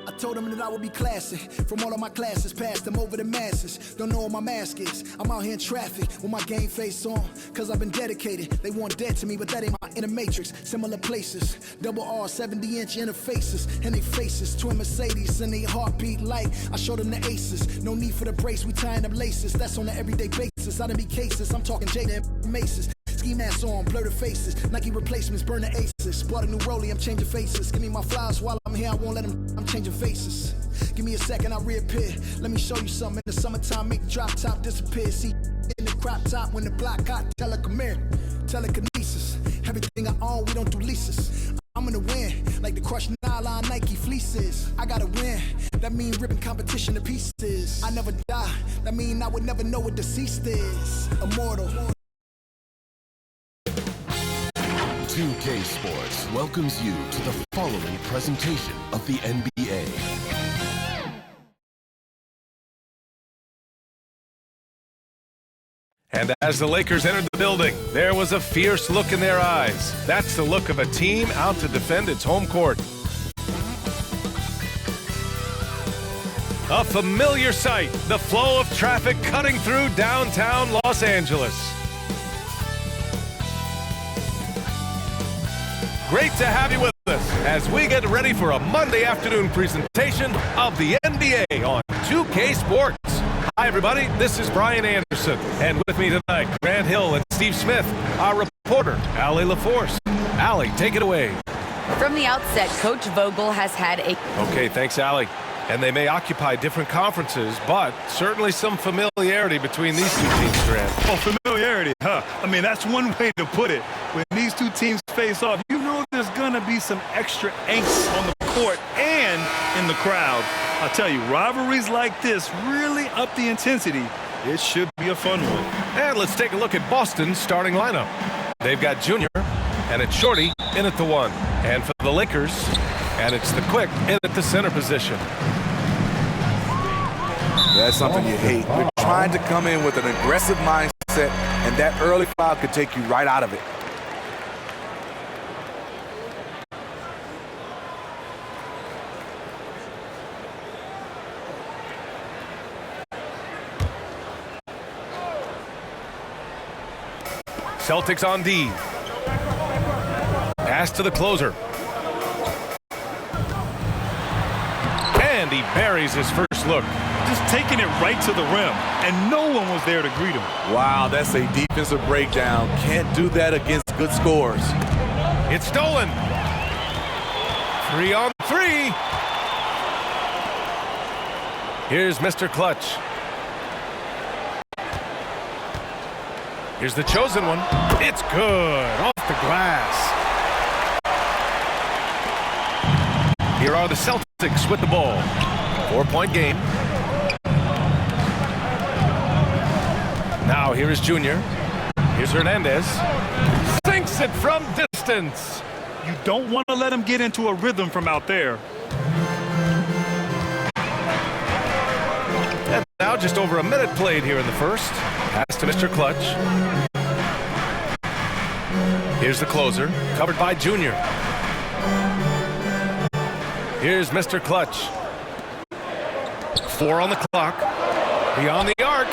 I told them that I would be classy. From all of my classes, passed them over the masses. Don't know what my mask is. I'm out here in traffic with my game face on. Cause I've been dedicated. They want dead to me, but that ain't my inner matrix. Similar places. Double R, 70-inch interfaces. And they faces. Twin Mercedes and they heartbeat light. I showed them the aces. No need for the brace. We tying up laces. That's on an everyday basis. I done be cases. I'm talking Jada and Maces. Ski masks on, blur the faces. Nike replacements, burn the aces. Bought a new rollie, I'm changing faces. Give me my flowers while I'm here, I won't let them. I'm changing faces. Give me a second, I'll reappear. Let me show you something. In the summertime, make the drop top disappear. See in the crop top when the block hot. Tell her come here. Telekinesis. Everything I own, we don't do leases. I'm gonna win, like the crushed nylon Nike fleeces. I gotta win, that mean ripping competition to pieces. I never die, that mean I would never know what deceased is. Immortal. 2K Sports welcomes you to the following presentation of the NBA. And as the Lakers entered the building, there was a fierce look in their eyes. That's the look of a team out to defend its home court. A familiar sight, the flow of traffic cutting through downtown Los Angeles. Great to have you with us as we get ready for a Monday afternoon presentation of the NBA on 2K Sports. Hi, everybody. This is Brian Anderson, and with me tonight, Grant Hill and Steve Smith, our reporter, Allie LaForce. Allie, take it away. From the outset, Coach Vogel has had a... Okay, thanks, Allie. And they may occupy different conferences, but certainly some familiarity between these two teams, Grant. Oh, familiarity, huh? I mean, that's one way to put it. When these two teams face off, you know there's going to be some extra angst on the court and in the crowd. I'll tell you, rivalries like this really up the intensity. It should be a fun one. And let's take a look at Boston's starting lineup. They've got Junior, and it's Shorty in at the 1. And for the Lakers, and it's the Quick in at the center position. That's something you hate. You're trying to come in with an aggressive mindset, and that early foul could take you right out of it. Celtics on D. Pass to the closer. And he buries his first look. Just taking it right to the rim, and no one was there to greet him. Wow, that's a defensive breakdown. Can't do that against good scores. It's stolen. 3 on 3. Here's Mr. Clutch. Here's the chosen one. It's good. Off the glass. Here are the Celtics with the ball. 4-point game. Now here is Junior. Here's Hernandez. Sinks it from distance. You don't want to let him get into a rhythm from out there. And now just over a minute played here in the first. Pass to Mr. Clutch. Here's the closer, covered by Junior. Here's Mr. Clutch. 4 on the clock. Beyond the arc.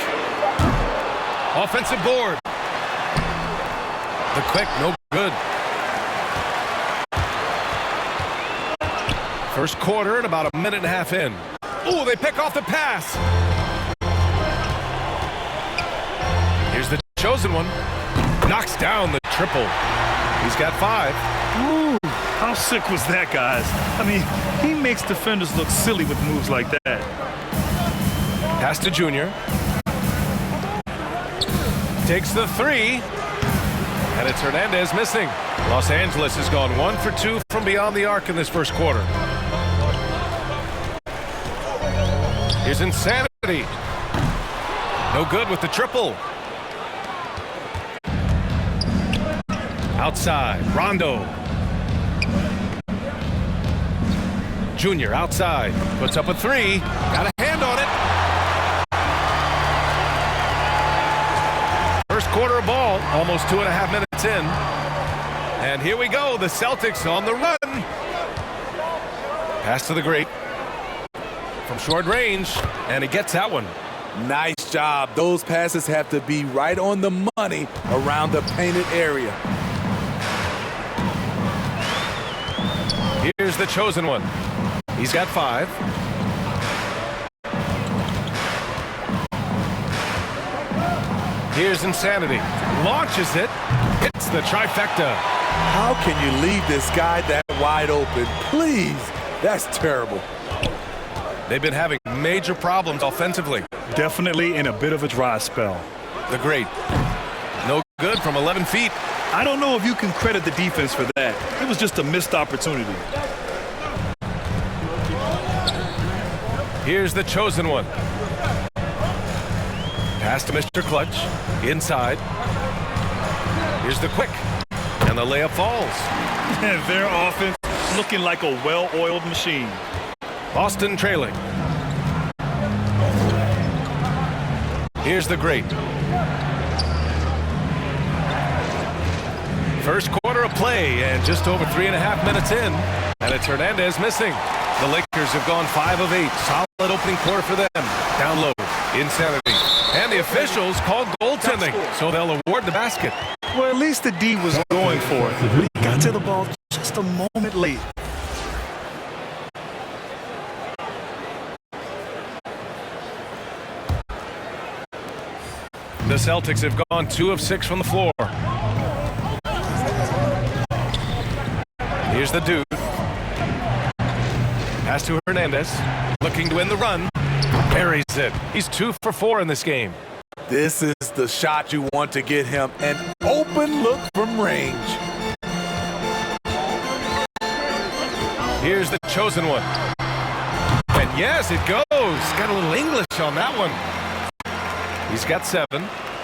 Offensive board. The Quick, no good. First quarter and about a minute and a half in. Ooh, they pick off the pass. Here's the chosen one. Knocks down the triple. He's got 5. Ooh, how sick was that, guys? I mean, he makes defenders look silly with moves like that. Pass to Junior. Takes the 3. And it's Hernandez missing. Los Angeles has gone 1 for 2 from beyond the arc in this first quarter. Here's Insanity. No good with the triple. Outside, Rondo. Junior outside, puts up a 3. Got a hand on it. First quarter of ball, almost 2.5 minutes in. And here we go, the Celtics on the run. Pass to the great. from short range, and he gets that one. Nice job. Those passes have to be right on the money around the painted area. Here's the chosen one. He's got 5. Here's Insanity. Launches it. Hits the trifecta. How can you leave this guy that wide open? Please. That's terrible. They've been having major problems offensively. Definitely in a bit of a dry spell. The great. No good from 11 feet. I don't know if you can credit the defense for that. It was just a missed opportunity. Here's the chosen one. Pass to Mr. Clutch. Inside. Here's the quick. And the layup falls. And their offense looking like a well-oiled machine. Boston trailing. Here's the great. First quarter of play and just over 3.5 minutes in. And it's Hernandez missing. The Lakers have gone 5 of 8. Solid opening quarter for them. Down low. Insanity. And the officials called goaltending, so they'll award the basket. Well, at least the D was going for it. But he got to the ball just a moment late. The Celtics have gone 2 of 6 from the floor. Here's the dude. Pass to Hernandez. Looking to win the run. Buries it. He's 2 for 4 in this game. This is the shot you want to get him. An open look from range. Here's the chosen one. And yes, it goes. Got a little English on that one. He's got 7.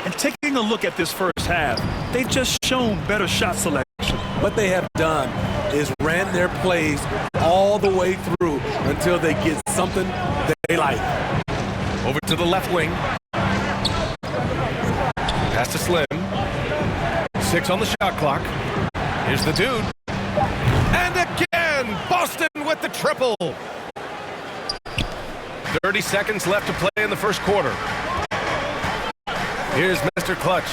And taking a look at this first half, they've just shown better shot selection. What they have done is ran their plays all the way through until they get something that they like. Over to the left wing. Pass to Slim. 6 on the shot clock. Here's the dude. And again, Boston with the triple. 30 seconds left to play in the first quarter. Here's Mr. Clutch.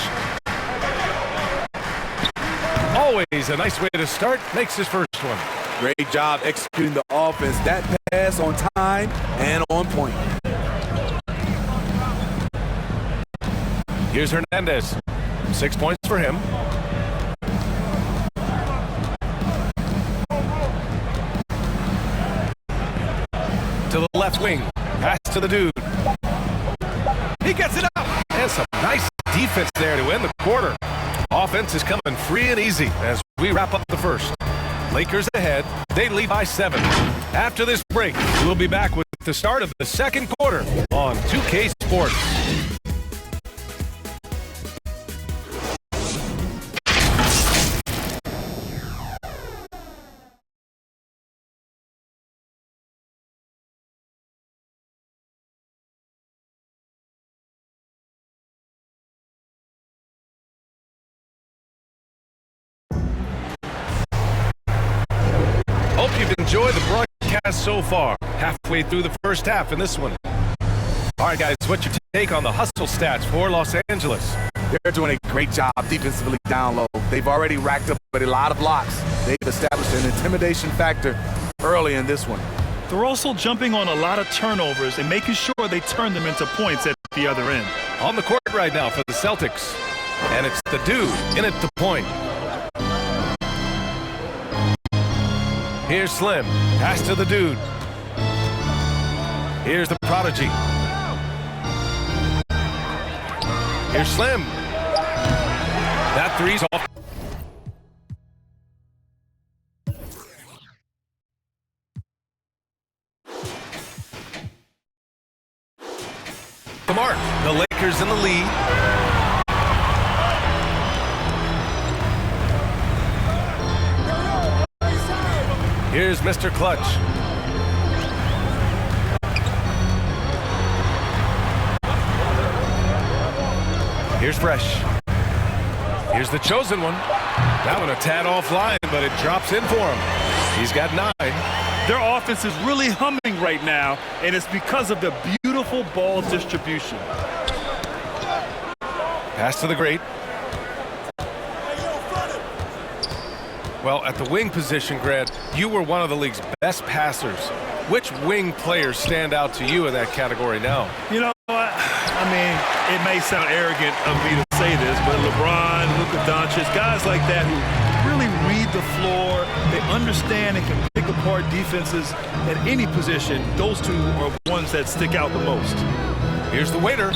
Always a nice way to start. Makes his first one. Great job executing the offense. That pass on time and on point. Here's Hernandez. 6 points for him. To the left wing. Pass to the dude. He gets it up. And some nice defense there to end the quarter. Offense is coming free and easy as we wrap up the first. Lakers ahead. They lead by 7. After this break, we'll be back with the start of the second quarter on 2K Sports. Hope you've enjoyed the broadcast so far. Halfway through the first half in this one. All right, guys, what's your take on the hustle stats for Los Angeles? They're doing a great job defensively down low. They've already racked up with a lot of blocks. They've established an intimidation factor early in this one. They're also jumping on a lot of turnovers and making sure they turn them into points at the other end. On the court right now for the Celtics. And it's the dude in at the point. Here's Slim. Pass to the dude. Here's the prodigy. Here's Slim. That three's off. The mark. The Lakers in the lead. Here's Mr. Clutch. Here's Fresh. Here's the chosen one. That one a tad offline, but it drops in for him. He's got 9. Their offense is really humming right now, and it's because of the beautiful ball distribution. Pass to the great. Well, at the wing position, Grant, you were one of the league's best passers. Which wing players stand out to you in that category now? You know what? I mean, it may sound arrogant of me to say this, but LeBron, Luka Doncic, guys like that who really read the floor, they understand and can pick apart defenses at any position. Those two are ones that stick out the most. Here's the waiter.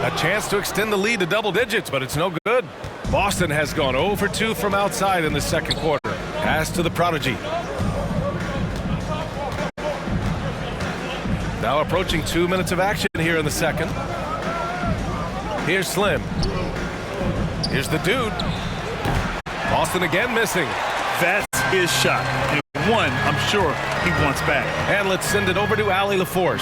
A chance to extend the lead to double digits, but it's no good. Boston has gone 0 for 2 from outside in the second quarter. Pass to the prodigy. Now approaching 2 minutes of action here in the second. Here's Slim. Here's the dude. Boston again missing. That's his shot. And one, I'm sure he wants back. And let's send it over to Allie LaForce.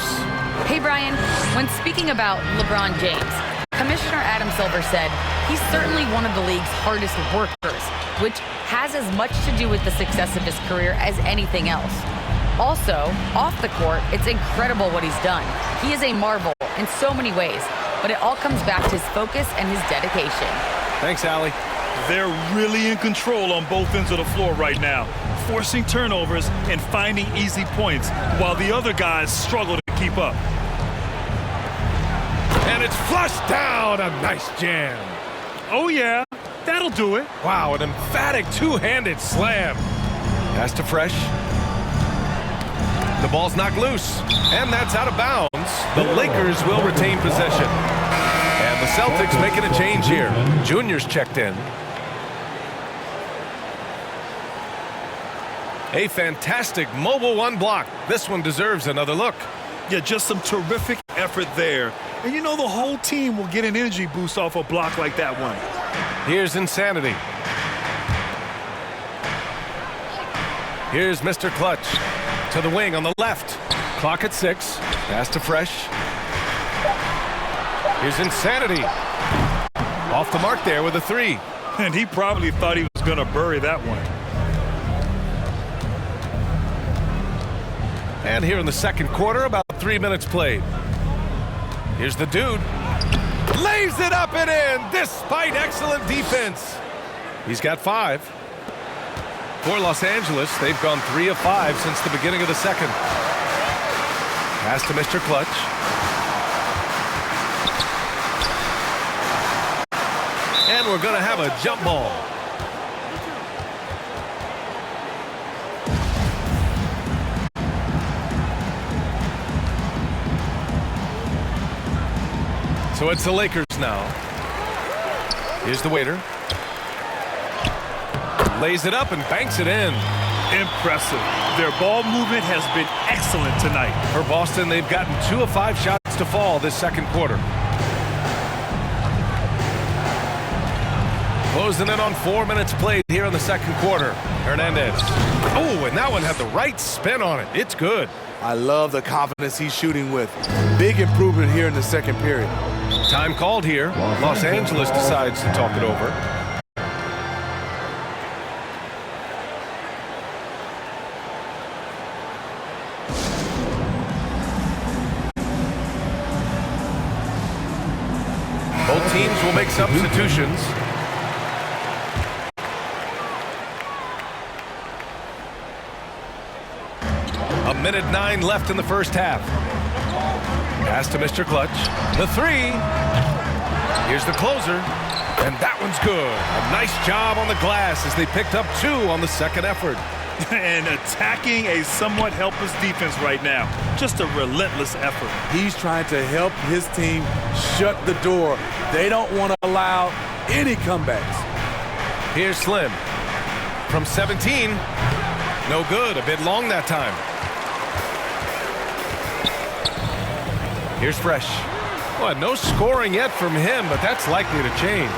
Hey, Brian, when speaking about LeBron James, Commissioner Adam Silver said he's certainly one of the league's hardest workers, which has as much to do with the success of his career as anything else. Also, off the court, it's incredible what he's done. He is a marvel in so many ways, but it all comes back to his focus and his dedication. Thanks, Allie. They're really in control on both ends of the floor right now, forcing turnovers and finding easy points while the other guys struggle to keep up. And it's flushed down. A nice jam. Oh, yeah, that'll do it. Wow, an emphatic two-handed slam. Pass to Fresh. The ball's knocked loose, and that's out of bounds. The Lakers will retain possession. And the Celtics making a change here. Junior's checked in. A fantastic mobile one block. This one deserves another look. Yeah, just some terrific effort there. And you know the whole team will get an energy boost off a block like that one. Here's Insanity. Here's Mr. Clutch. To the wing on the left. Clock at 6. Pass to Fresh. Here's Insanity. Off the mark there with a 3. And he probably thought he was going to bury that one. And here in the second quarter, about 3 minutes played. Here's the dude. Lays it up and in, despite excellent defense. He's got 5. For Los Angeles, they've gone 3 of 5 since the beginning of the second. Pass to Mr. Clutch. And we're going to have a jump ball. So it's the Lakers now. Here's the waiter. Lays it up and banks it in. Impressive. Their ball movement has been excellent tonight. For Boston, they've gotten 2 of 5 shots to fall this second quarter. Closing in on 4 minutes played here in the second quarter. Hernandez. Oh, and that one had the right spin on it. It's good. I love the confidence he's shooting with. Big improvement here in the second period. Time called here. Los Angeles decides to talk it over. Both teams will make substitutions. A minute 9 left in the first half. Pass to Mr. Clutch. The 3. Here's the closer. And that one's good. A nice job on the glass as they picked up 2 on the second effort. And attacking a somewhat helpless defense right now. Just a relentless effort. He's trying to help his team shut the door. They don't want to allow any comebacks. Here's Slim. From 17. No good. A bit long that time. Here's Fresh. Well, no scoring yet from him, but that's likely to change.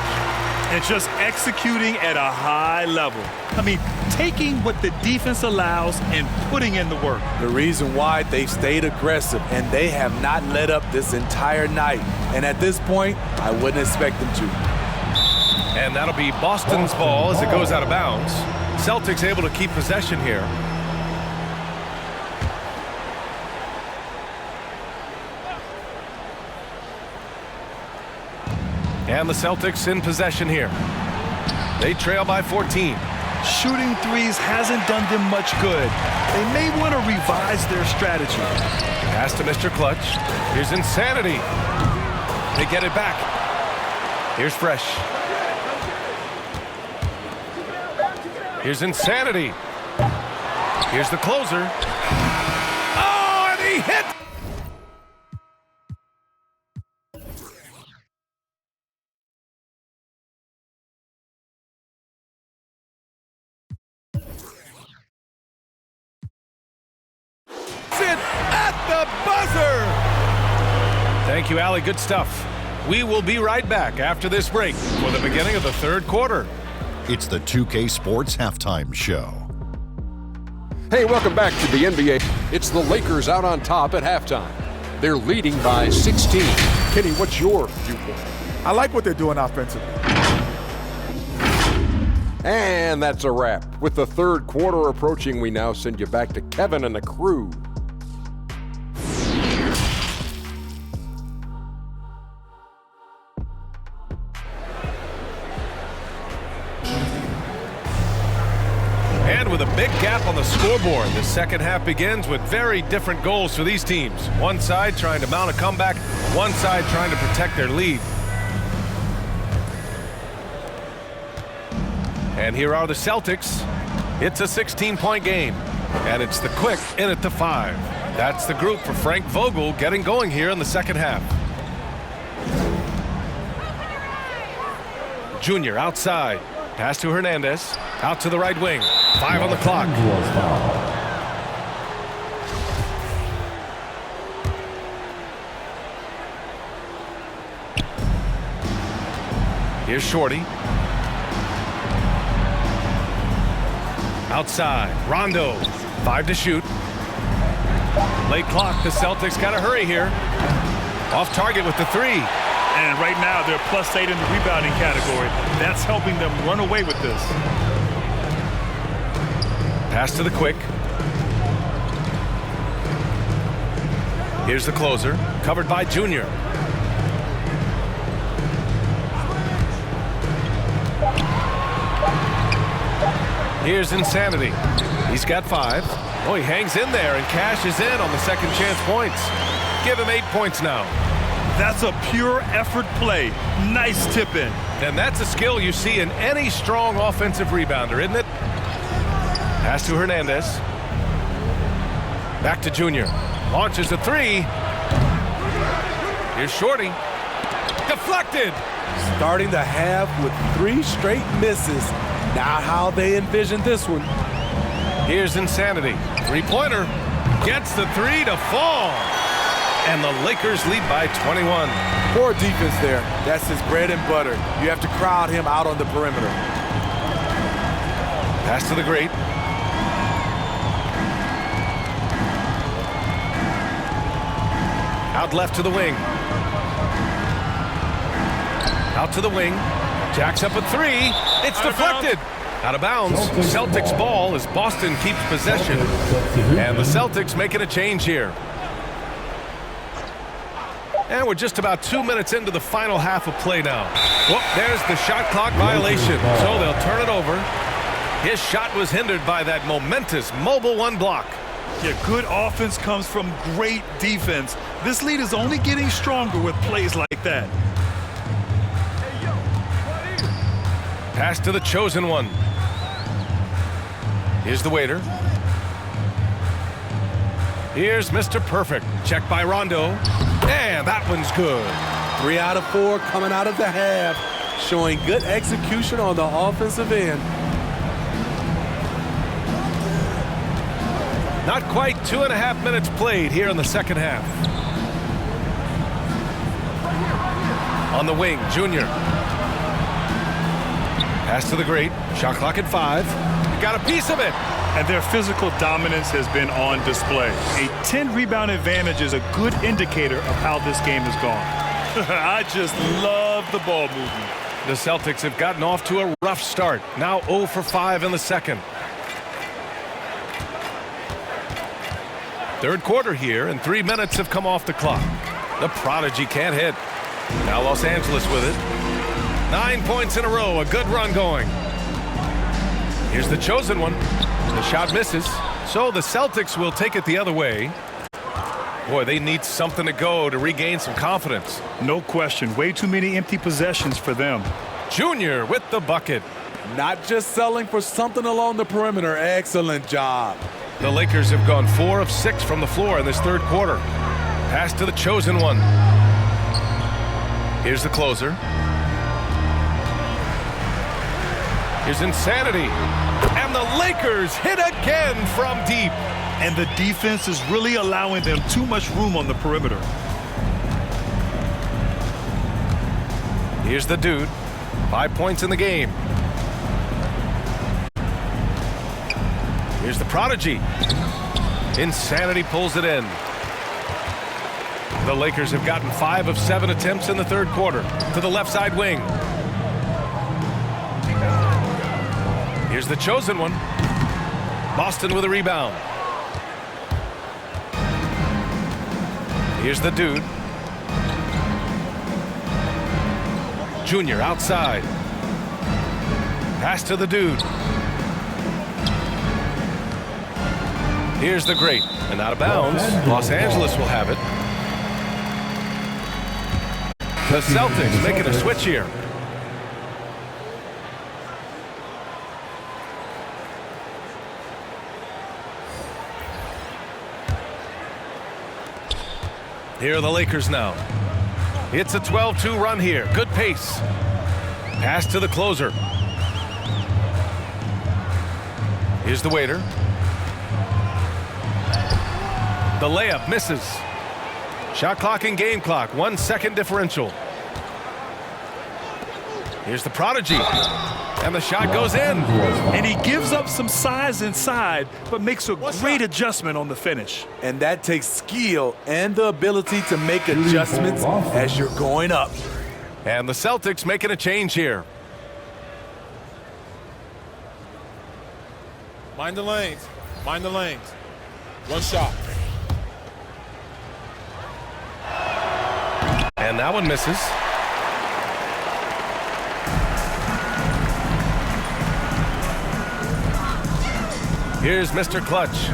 And just executing at a high level. I mean, taking what the defense allows and putting in the work. The reason why they've stayed aggressive and they have not let up this entire night. And at this point, I wouldn't expect them to. And that'll be Boston's ball as it goes out of bounds. Celtics able to keep possession here. And the Celtics in possession here. They trail by 14. Shooting threes hasn't done them much good. They may want to revise their strategy. Pass to Mr. Clutch. Here's Insanity. They get it back. Here's Fresh. Here's Insanity. Here's the closer. Oh, and he hit! At the buzzer! Thank you, Allie. Good stuff. We will be right back after this break for the beginning of the third quarter. It's the 2K Sports Halftime Show. Hey, welcome back to the NBA. It's the Lakers out on top at halftime. They're leading by 16. Kenny, what's your viewpoint? I like what they're doing offensively. And that's a wrap. With the third quarter approaching, we now send you back to Kevin and the crew. And with a big gap on the scoreboard, the second half begins with very different goals for these teams. One side trying to mount a comeback, one side trying to protect their lead. And here are the Celtics. It's a 16-point game, and it's the Quick in it to 5. That's the group for Frank Vogel getting going here in the second half. Junior outside. Pass to Hernandez. Out to the right wing. 5 on the clock. Here's Shorty. Outside. Rondo. 5 to shoot. Late clock. The Celtics got to hurry here. Off target with the 3. And right now, they're +8 in the rebounding category. That's helping them run away with this. Pass to the Quick. Here's the closer. Covered by Junior. Here's Insanity. He's got 5. Oh, he hangs in there and cashes in on the second chance points. Give him 8 points now. That's a pure effort play. Nice tip in. And that's a skill you see in any strong offensive rebounder, isn't it? Pass to Hernandez. Back to Junior. Launches a 3. Here's Shorty. Deflected. Starting the half with 3 straight misses. Not how they envisioned this one. Here's Insanity. 3-pointer. Gets the 3 to fall. And the Lakers lead by 21. Poor defense there. That's his bread and butter. You have to crowd him out on the perimeter. Pass to the Great. Out left to the wing. Out to the wing. Jacks up a 3. It's deflected. Out of bounds. Celtics ball as Boston keeps possession. And the Celtics making a change here. And we're just about 2 minutes into the final half of play now. Whoop, there's the shot clock violation. So they'll turn it over. His shot was hindered by that momentous mobile 1 block. Yeah, good offense comes from great defense. This lead is only getting stronger with plays like that. Pass to the chosen one. Here's the waiter. Here's Mr. Perfect. Check by Rondo. And that one's good. 3 out of 4 coming out of the half, showing good execution on the offensive end. Not quite 2.5 minutes played here in the second half. On the wing, Junior. Pass to the Great. Shot clock at 5. Got a piece of it. And their physical dominance has been on display. A 10-rebound advantage is a good indicator of how this game has gone. I just love the ball movement. The Celtics have gotten off to a rough start. Now 0 for 5 in the second. Third quarter here, and 3 minutes have come off the clock. The prodigy can't hit. Now Los Angeles with it. 9 points in a row, a good run going. Here's the chosen one. The shot misses, so the Celtics will take it the other way. Boy, they need something to go to regain some confidence. No question. Way too many empty possessions for them. Junior with the bucket. Not just selling for something along the perimeter. Excellent job. The Lakers have gone 4 of 6 from the floor in this third quarter. Pass to the chosen one. Here's the closer. Here's Insanity. And the Lakers hit again from deep. And the defense is really allowing them too much room on the perimeter. Here's the dude. 5 points in the game. Here's the prodigy. Insanity pulls it in. The Lakers have gotten 5 of 7 attempts in the third quarter. To the left side wing. Here's the chosen one. Boston with a rebound. Here's the dude. Junior outside. Pass to the dude. Here's the great. And out of bounds. Los Angeles will have it. The Celtics making a switch here. Here are the Lakers now. It's a 12-2 run here. Good pace. Pass to the closer. Here's the waiter. The layup misses. Shot clock and game clock. 1 second differential. Here's the prodigy. And the shot goes in. And he gives up some size inside, but makes a great adjustment on the finish. And that takes skill and the ability to make adjustments as you're going up. And the Celtics making a change here. Mind the lanes. Mind the lanes. One shot. And that one misses. Here's Mr. Clutch.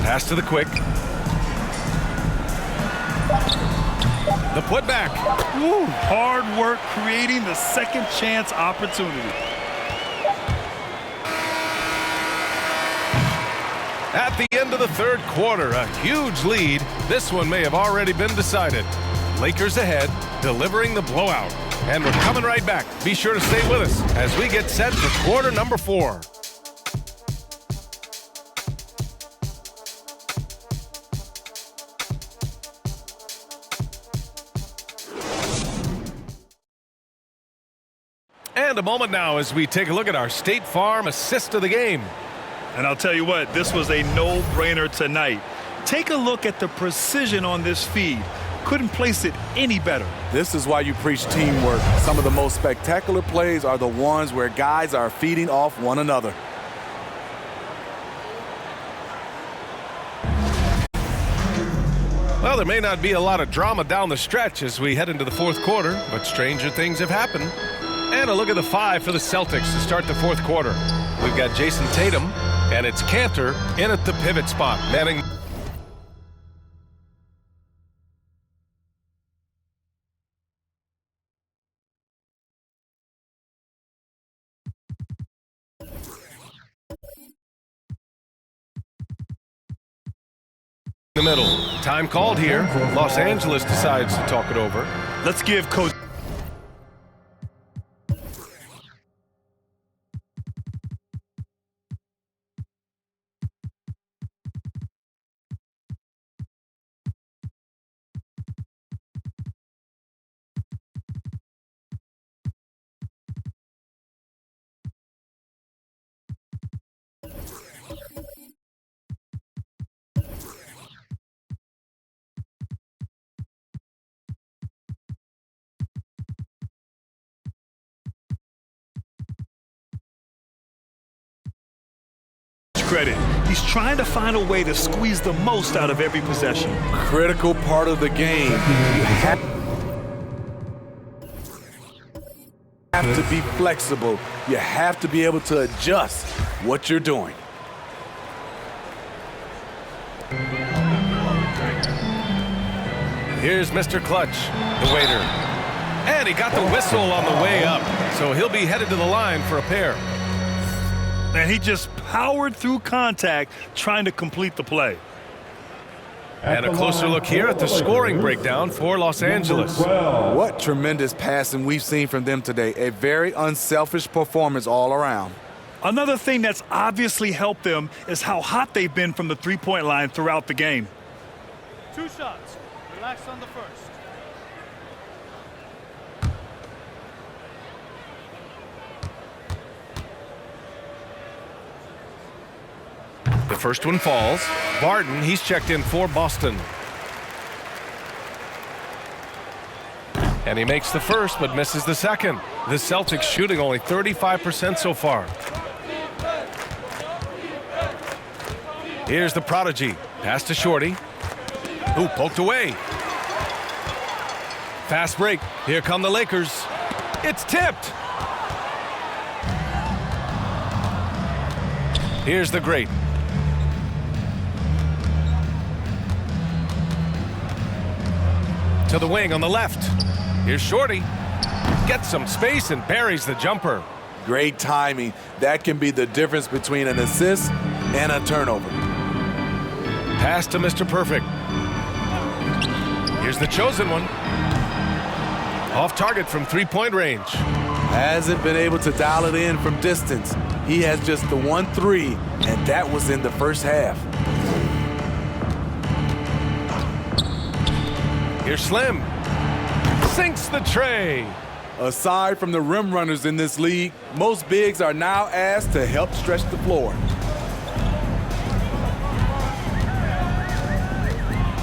Pass to the quick. The putback. Ooh, hard work creating the second chance opportunity. At the end of the third quarter, a huge lead. This one may have already been decided. Lakers ahead, delivering the blowout. And we're coming right back. Be sure to stay with us as we get set for quarter number 4. And a moment now as we take a look at our State Farm assist of the game. And I'll tell you what, this was a no-brainer tonight. Take a look at the precision on this feed. Couldn't place it any better. This is why you preach teamwork. Some of the most spectacular plays are the ones where guys are feeding off one another. Well, there may not be a lot of drama down the stretch as we head into the fourth quarter, but stranger things have happened. And a look at the 5 for the Celtics to start the fourth quarter. We've got Jason Tatum, and it's Cantor in at the pivot spot, manning. In the middle. Time called here. Los Angeles decides to talk it over. Let's give Coach. Credit. He's trying to find a way to squeeze the most out of every possession. Critical part of the game. have to be flexible. You have to be able to adjust what you're doing. Here's Mr. Clutch, the waiter. And he got the whistle on the way up, so he'll be headed to the line for a pair. And he just powered through contact trying to complete the play. And a closer look here at the scoring breakdown for Los Angeles. What tremendous passing we've seen from them today. A very unselfish performance all around. Another thing that's obviously helped them is how hot they've been from the three-point line throughout the game. 2 shots. Relax on the first. The first one falls. Barton, he's checked in for Boston. And he makes the first, but misses the second. The Celtics shooting only 35% so far. Here's the prodigy. Pass to Shorty. Ooh, poked away. Fast break. Here come the Lakers. It's tipped. Here's the great. To the wing on the left. Here's Shorty. Gets some space and buries the jumper. Great timing. That can be the difference between an assist and a turnover. Pass to Mr. Perfect. Here's the chosen one. Off target from three-point range. Hasn't been able to dial it in from distance. He has just the 1-3, and that was in the first half. Here's Slim. Sinks the tray. Aside from the rim runners in this league, most bigs are now asked to help stretch the floor.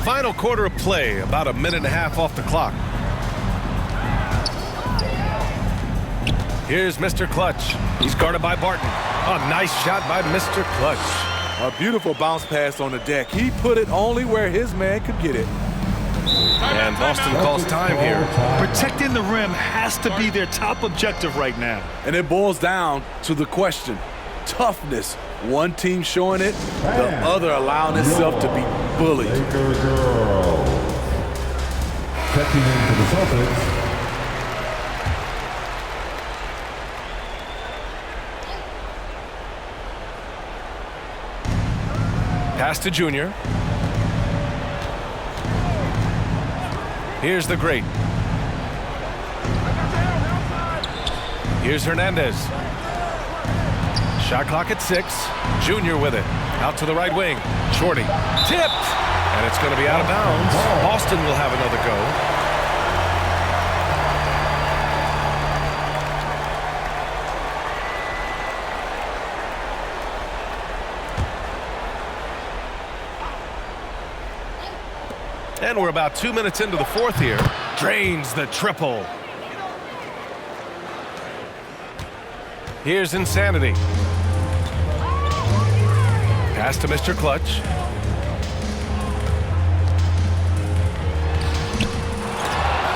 Final quarter of play, about a minute and a half off the clock. Here's Mr. Clutch. He's guarded by Barton. A nice shot by Mr. Clutch. A beautiful bounce pass on the deck. He put it only where his man could get it. And Boston calls time here. Protecting the rim has to be their top objective right now. And it boils down to the question. Toughness. One team showing it, the other allowing itself to be bullied. Checking in for the Celtics. Pass to Junior. Here's the great. Here's Hernandez. Shot clock at 6. Junior with it. Out to the right wing. Shorty. Tipped. And it's going to be out of bounds. Boston will have another go. And we're about 2 minutes into the fourth here. Drains the triple. Here's Insanity. Pass to Mr. Clutch.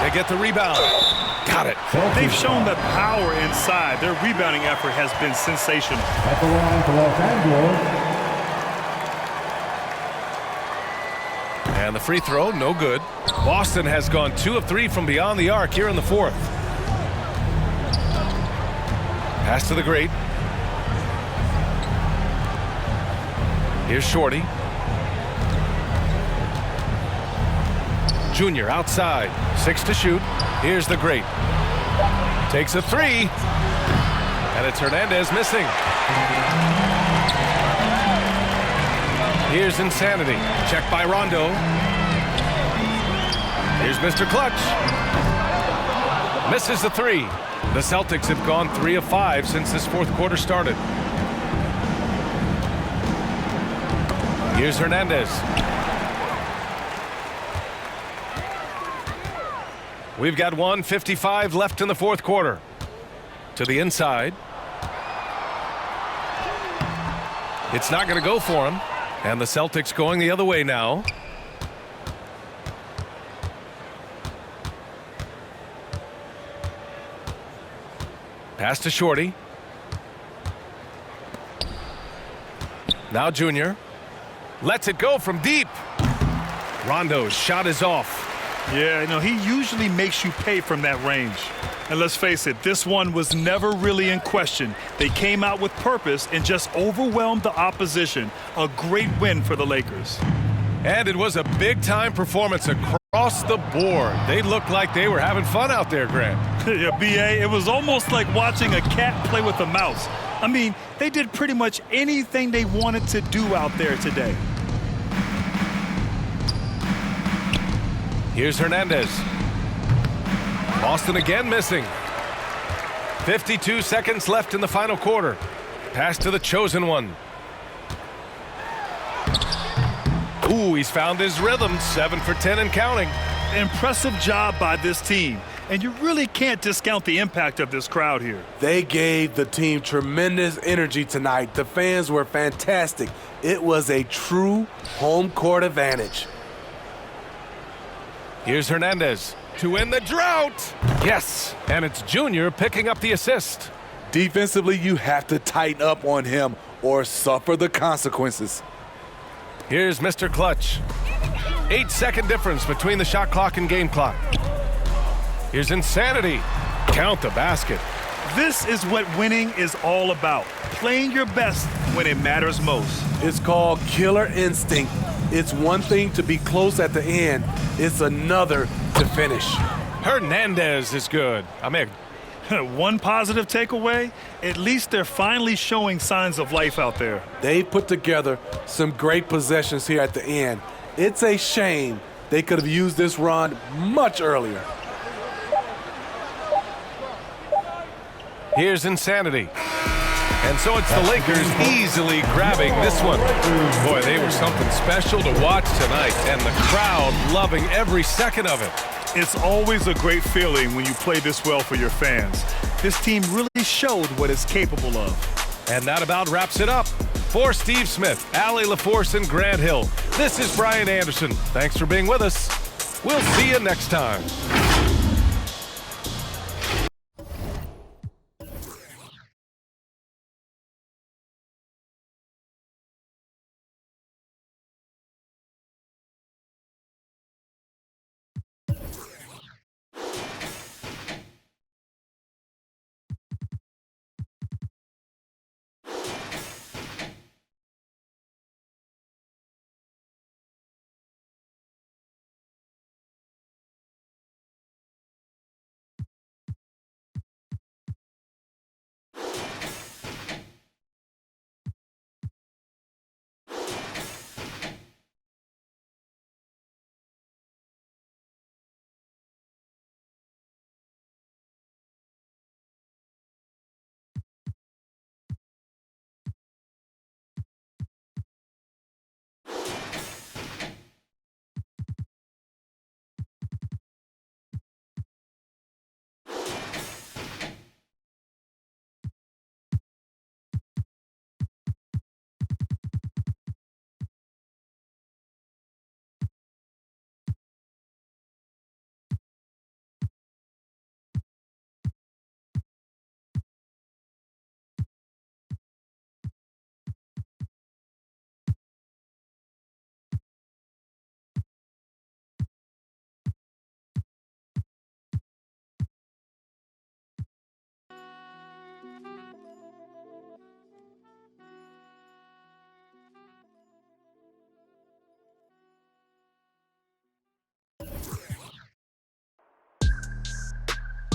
They get the rebound. Got it. They've shown that power inside. Their rebounding effort has been sensational. At the line for Los Angeles. And the free throw, no good. Boston has gone 2 of 3 from beyond the arc here in the fourth. Pass to the great. Here's Shorty. Junior outside. 6 to shoot. Here's the great. Takes a 3. And it's Hernandez missing. Here's Insanity. Checked by Rondo. Here's Mr. Clutch. Misses the 3. The Celtics have gone 3 of 5 since this fourth quarter started. Here's Hernandez. We've got 1:55 left in the fourth quarter. To the inside. It's not going to go for him. And the Celtics going the other way now. Pass to Shorty. Now Junior. Lets it go from deep. Rondo's shot is off. Yeah, you know, he usually makes you pay from that range. And let's face it, this one was never really in question. They came out with purpose and just overwhelmed the opposition. A great win for the Lakers. And it was a big-time performance across the board. They looked like they were having fun out there, Grant. Yeah, B.A., it was almost like watching a cat play with a mouse. I mean, they did pretty much anything they wanted to do out there today. Here's Hernandez. Boston again missing. 52 seconds left in the final quarter. Pass to the chosen one. Ooh, he's found his rhythm. 7 for 10 and counting. Impressive job by this team. And you really can't discount the impact of this crowd here. They gave the team tremendous energy tonight. The fans were fantastic. It was a true home court advantage. Here's Hernandez to end the drought. Yes, and it's Junior picking up the assist. Defensively, you have to tighten up on him or suffer the consequences. Here's Mr. Clutch. 8-second difference between the shot clock and game clock. Here's Insanity. Count the basket. This is what winning is all about. Playing your best when it matters most. It's called killer instinct. It's one thing to be close at the end. It's another to finish. Hernandez is good. One positive takeaway, at least they're finally showing signs of life out there. They put together some great possessions here at the end. It's a shame they could have used this run much earlier. Here's Insanity. And so it's the Lakers easily grabbing this one. Boy, they were something special to watch tonight, and the crowd loving every second of it. It's always a great feeling when you play this well for your fans. This team really showed what it's capable of. And that about wraps it up. For Steve Smith, Allie LaForce, and Grant Hill, this is Brian Anderson. Thanks for being with us. We'll see you next time.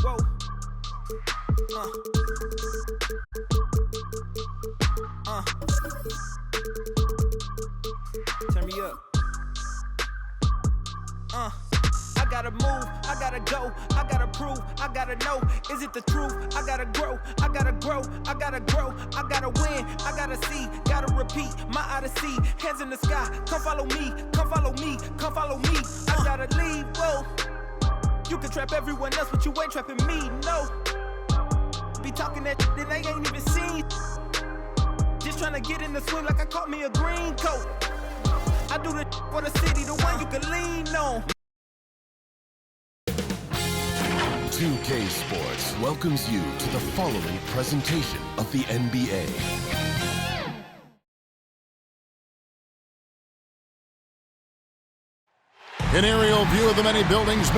Whoa. Turn me up. I gotta move, I gotta go, I gotta prove, I gotta know, is it the truth? I gotta grow, I gotta grow, I gotta grow, I gotta win, I gotta see, gotta repeat, my odyssey, hands in the sky, come follow me, come follow me, come follow me, I gotta leave, whoa. You can trap everyone else, but you ain't trapping me, no. Be talking that shit that they ain't even seen. Just trying to get in the swing like I caught me a green coat. I do the for the city, the one you can lean on. 2K Sports welcomes you to the following presentation of the NBA. An aerial view of the many buildings.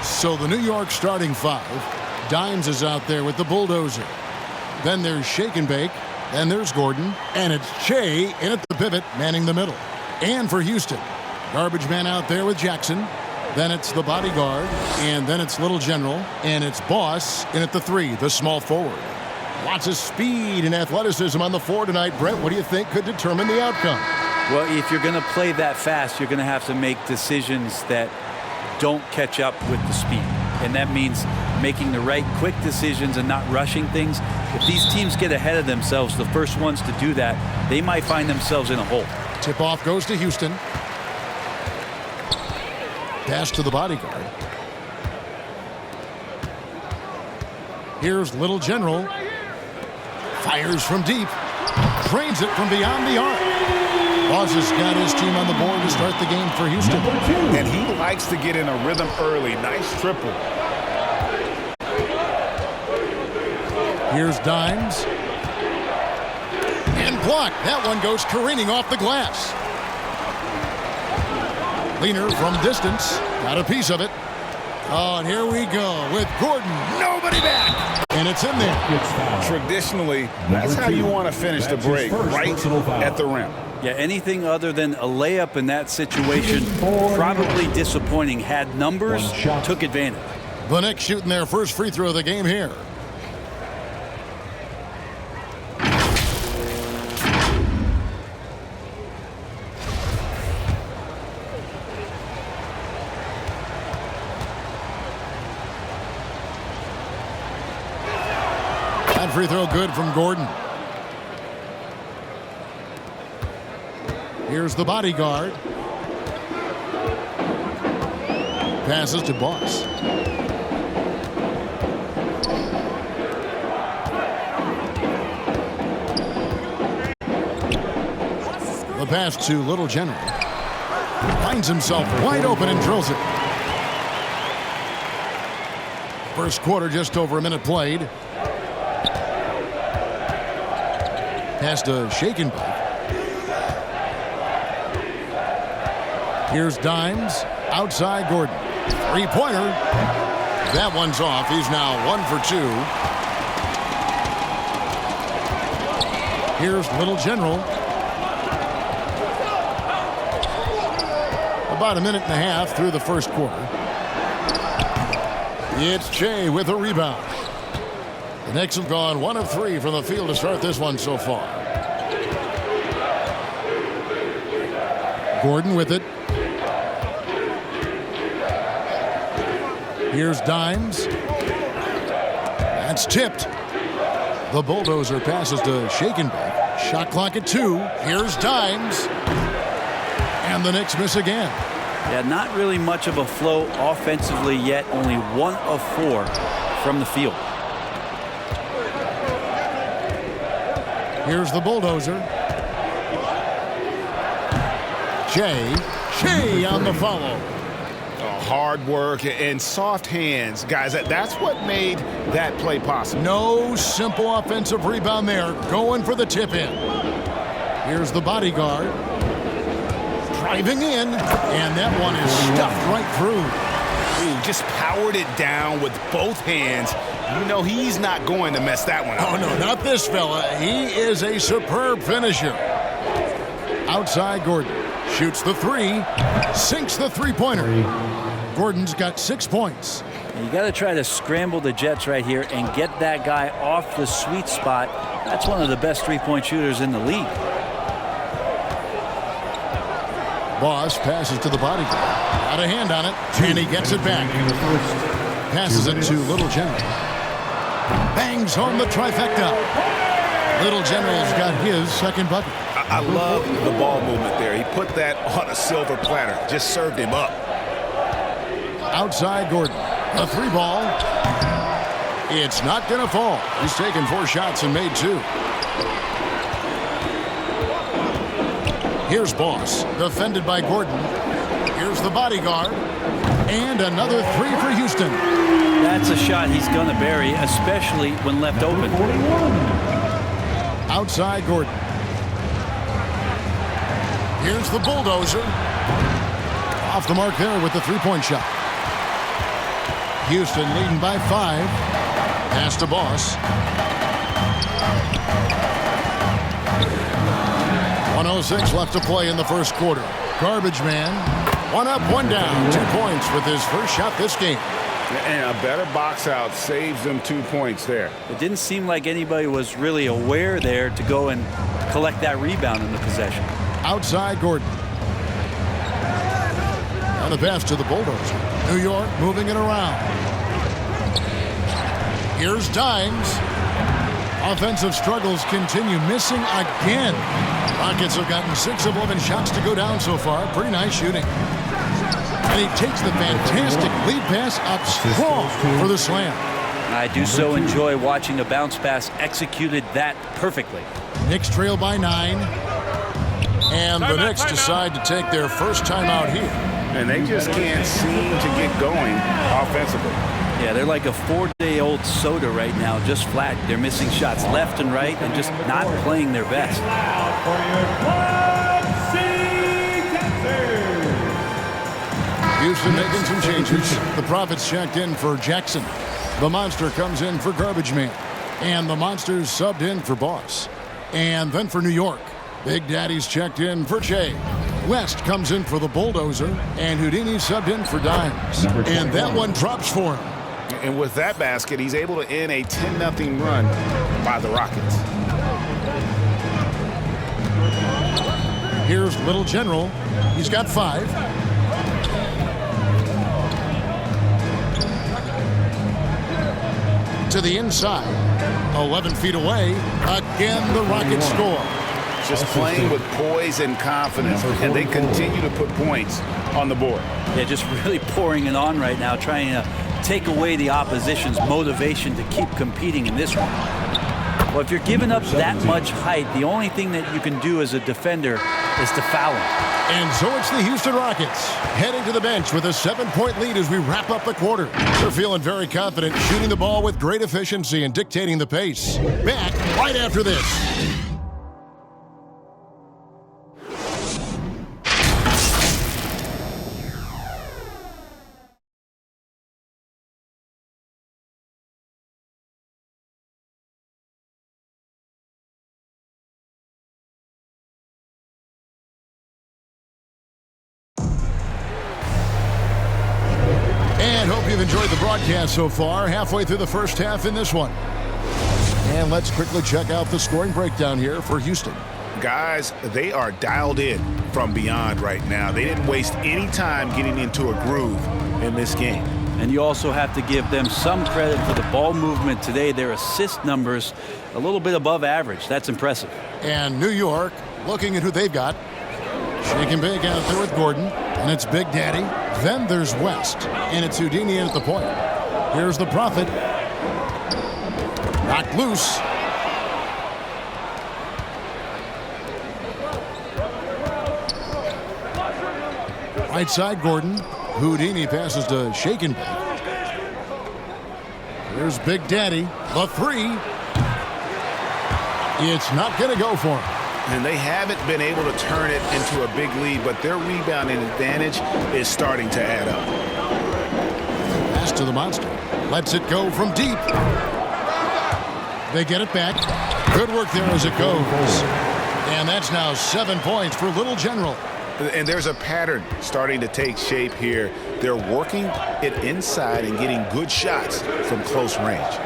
So the New York starting five. Dimes is out there with the bulldozer. Then there's Shake and Bake. Then there's Gordon. And it's Che in at the pivot, manning the middle. And for Houston, garbage man out there with Jackson. Then it's the bodyguard. And then it's Little General. And it's Boss in at the three, the small forward. Lots of speed and athleticism on the floor tonight. Brett, what do you think could determine the outcome? Well, if you're going to play that fast, you're going to have to make decisions that don't catch up with the speed. And that means making the right quick decisions and not rushing things. If these teams get ahead of themselves, the first ones to do that, they might find themselves in a hole. Tip-off goes to Houston. Pass to the bodyguard. Here's Little General. Fires from deep. Drains it from beyond the arc. Boss has got his team on the board to start the game for Houston. And he likes to get in a rhythm early. Nice triple. Here's Dimes. And blocked. That one goes careening off the glass. Leaner from distance. Got a piece of it. Oh, and here we go with Gordon. Nobody back. And it's in there. Traditionally, that's how you want to finish the break, right at the rim. Yeah, anything other than a layup in that situation, probably disappointing. Had numbers, took advantage. The Knicks shooting their first free throw of the game here. That free throw good from Gordon. Here's the bodyguard. Passes to Boss. The pass to Little General. Finds himself wide open and drills it. First quarter, just over a minute played. Pass to Shake and Bake. Here's Dimes. Outside Gordon. Three-pointer. That one's off. He's now 1 for 2. Here's Little General. About a minute and a half through the first quarter. It's Che with a rebound. The Knicks have gone 1 of 3 from the field to start this one so far. Gordon with it. Here's Dimes. That's tipped. The bulldozer passes to Shake and Bake. Shot clock at 2. Here's Dimes. And the Knicks miss again. Yeah, not really much of a flow offensively yet. Only 1 of 4 from the field. Here's the bulldozer. Che on the follow. Hard work and soft hands. Guys, that's what made that play possible. No simple offensive rebound there. Going for the tip-in. Here's the bodyguard. Driving in. And that one is stuffed right through. Ooh, just powered it down with both hands. You know he's not going to mess that one up. Oh, no, not this fella. He is a superb finisher. Outside Gordon. Shoots the three. Sinks the three-pointer. Gordon's got 6 points. You got to try to scramble the Jets right here and get that guy off the sweet spot. That's one of the best three-point shooters in the league. Boss passes to the bodyguard. Got a hand on it, and he gets it back. Passes it to Little General. Bangs home the trifecta. Little General's got his second bucket. I love the ball movement there. He put that on a silver platter. Just served him up. Outside Gordon. A 3-ball. It's not going to fall. He's taken 4 shots and made 2. Here's Boss. Defended by Gordon. Here's the bodyguard. And another three for Houston. That's a shot he's going to bury, especially when left open. Outside Gordon. Here's the bulldozer. Off the mark there with the three-point shot. Houston leading by 5. Pass to Boss. 1:06 left to play in the first quarter. Garbage man. 1 up, 1 down. 2 points with his first shot this game. And a better box out saves them 2 points there. It didn't seem like anybody was really aware there to go and collect that rebound in the possession. Outside Gordon. And a pass to the bulldozer. New York moving it around. Here's Dimes. Offensive struggles continue, missing again. Rockets have gotten 6 of 11 shots to go down so far. Pretty nice shooting. And he takes the fantastic lead pass up strong for the slam. I do so enjoy watching a bounce pass executed that perfectly. Knicks trail by 9. And the Knicks decide to take their first timeout here. And they just can't seem to get going offensively. Yeah, they're like a 4-day-old soda right now, just flat. They're missing shots left and right and just not playing their best. Houston making some changes. The Profits checked in for Jackson. The Monster comes in for Garbage Man. And the Monsters subbed in for Boss. And then for New York, Big Daddy's checked in for Che. West comes in for the Bulldozer. And Houdini subbed in for Dimes. And that one drops for him. And with that basket, he's able to end a 10-0 run by the Rockets. Here's Little General. He's got 5. To the inside. 11 feet away. Again, the Rockets score. Just playing with poise and confidence, and they continue to put points on the board. Yeah, just really pouring it on right now, trying to take away the opposition's motivation to keep competing in this one. Well, if you're giving up that much height, the only thing that you can do as a defender is to foul him. And so it's the Houston Rockets heading to the bench with a 7-point lead as we wrap up the quarter. They're feeling very confident, shooting the ball with great efficiency and dictating the pace. Back right after this. You've enjoyed the broadcast so far, halfway through the first half in this one. And let's quickly check out the scoring breakdown here for Houston. Guys, they are dialed in from beyond right now. They didn't waste any time getting into a groove in this game. And you also have to give them some credit for the ball movement today. Their assist numbers a little bit above average. That's impressive. And New York, looking at who they've got. Shaking big out there with Gordon. And it's Big Daddy. Then there's West. And it's Houdini at the point. Here's the Prophet. Knocked loose. Right side, Gordon. Houdini passes to Shaken. Here's Big Daddy. The 3. It's not going to go for him. And they haven't been able to turn it into a big lead, but their rebounding advantage is starting to add up. Pass to the Monster. Lets it go from deep. They get it back. Good work there as it goes. And that's now 7 points for Little General. And there's a pattern starting to take shape here. They're working it inside and getting good shots from close range.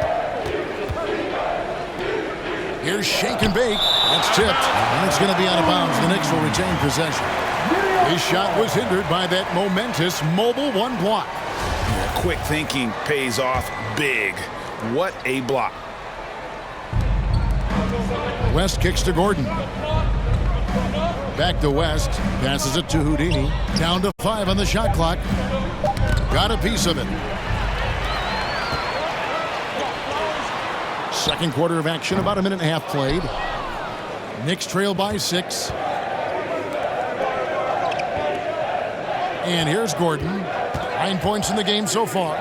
Here's Shake and Bake. That's tipped. And it's going to be out of bounds. The Knicks will retain possession. His shot was hindered by that momentous mobile 1 block. Yeah, quick thinking pays off big. What a block. West kicks to Gordon. Back to West. Passes it to Houdini. Down to 5 on the shot clock. Got a piece of it. Second quarter of action, about a minute and a half played. Knicks trail by 6. And here's Gordon. 9 points in the game so far.